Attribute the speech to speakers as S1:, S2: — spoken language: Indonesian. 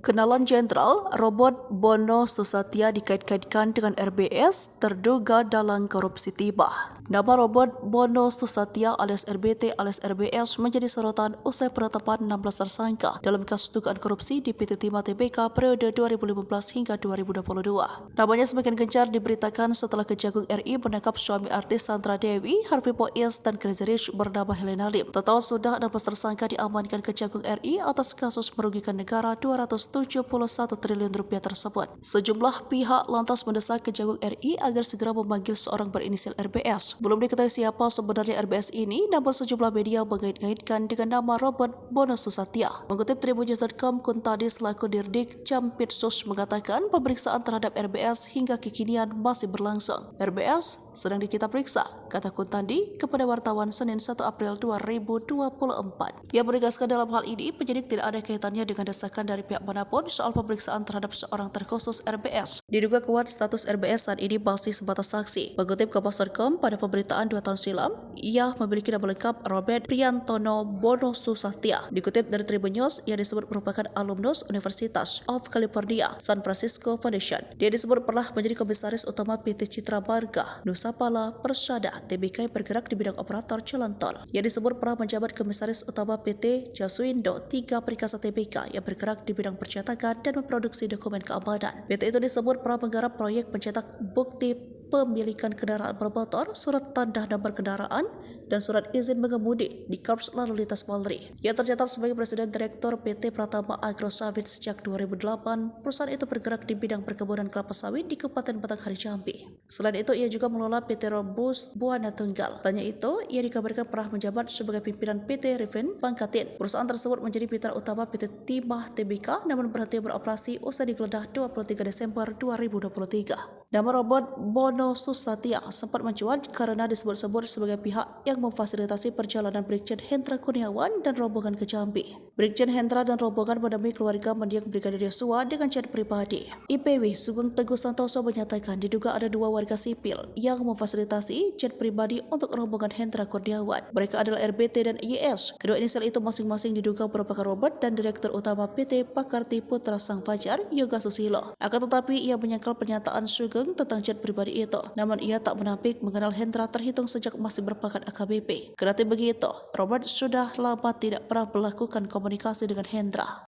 S1: Kenalan Jenderal Robert Bono Susatya dikait-kaitkan dengan RBS terduga dalam korupsi tiba. Nama Robert Bono Susatya alias RBT alias RBS menjadi sorotan usai penetapan 16 tersangka dalam kasus dugaan korupsi di PT Timah Tbk periode 2015 hingga 2022. Namanya semakin gencar diberitakan setelah Kejagung RI menangkap suami artis Sandra Dewi, Harvey Poies, dan Crazy Rich bernama Helena Lim. Total sudah 16 tersangka diamankan Kejagung RI atas kasus merugikan negara 271 triliun rupiah tersebut. Sejumlah pihak lantas mendesak Kejagung RI agar segera memanggil seorang berinisial RBS. Belum diketahui siapa sebenarnya RBS ini, namun sejumlah media mengait-ngaitkan dengan nama Robert Bono Susatya. Mengutip Tribunnews.com, Kuntadi selaku Dirdik Jampitsus mengatakan pemeriksaan terhadap RBS hingga kekinian masih berlangsung. RBS sedang kita periksa, kata Kuntadi kepada wartawan Senin 1 April 2024. Ia menegaskan dalam hal ini penyidik tidak ada kaitannya dengan desakan dari pihak manapun soal pemeriksaan terhadap seorang terkhusus RBS. Diduga kuat status RBS saat ini masih sebatas saksi. Mengutip Kompas.com, pada pemberitaan 2 tahun silam, ia memiliki nama lengkap Robert Priantono Bono Susatya. Dikutip dari Tribun News, ia disebut merupakan alumnus Universitas of California San Francisco Foundation. Dia disebut pernah menjadi komisaris utama PT Citra Marga Nusapala Persada Tbk yang bergerak di bidang operator jalan tol. Ia disebut pernah menjabat komisaris utama PT Jasuindo 3 Perkasa Tbk yang bergerak di bidang percetakan dan memproduksi dokumen keamanan. PT itu disebut pernah menggarap proyek pencetak bukti pemilikan kendaraan bermotor, surat tanda nomor kendaraan, dan surat izin mengemudi di Korps Lalu Lintas Polri. Ia tercatat sebagai Presiden Direktur PT Pratama Agro Sawit sejak 2008. Perusahaan itu bergerak di bidang perkebunan kelapa sawit di Kabupaten Batanghari, Jambi. Selain itu, ia juga mengelola PT Robus Buana Tunggal. Tanya itu, ia dikabarkan pernah menjabat sebagai pimpinan PT Revin Pangkatin. Perusahaan tersebut menjadi mitra utama PT Timah Tbk, namun berhenti beroperasi usai digeledah 23 Desember 2023. Nama Robert Bono Susatya sempat mencuat karena disebut-sebut sebagai pihak yang memfasilitasi perjalanan Brigjen Hendra Kurniawan dan rombongan ke Jambi. Brigjen Hendra dan rombongan menemui keluarga mendiang Brigadir Yosua dengan jet pribadi. IPW Sugeng Teguh Santoso menyatakan diduga ada 2 warga sipil yang memfasilitasi jet pribadi untuk rombongan Hendra Kurniawan. Mereka adalah RBT dan IS. Kedua inisial itu masing-masing diduga merupakan Robert dan Direktur Utama PT Pakarti Putra Sang Fajar Yoga Susilo. Akan tetapi ia menyangkal pernyataan Sugeng tentang jet pribadi itu. Namun ia tak menampik mengenal Hendra terhitung sejak masih berpangkat AKBP. Kendati begitu, Robert sudah lama tidak pernah melakukan komunikasi dengan Hendra.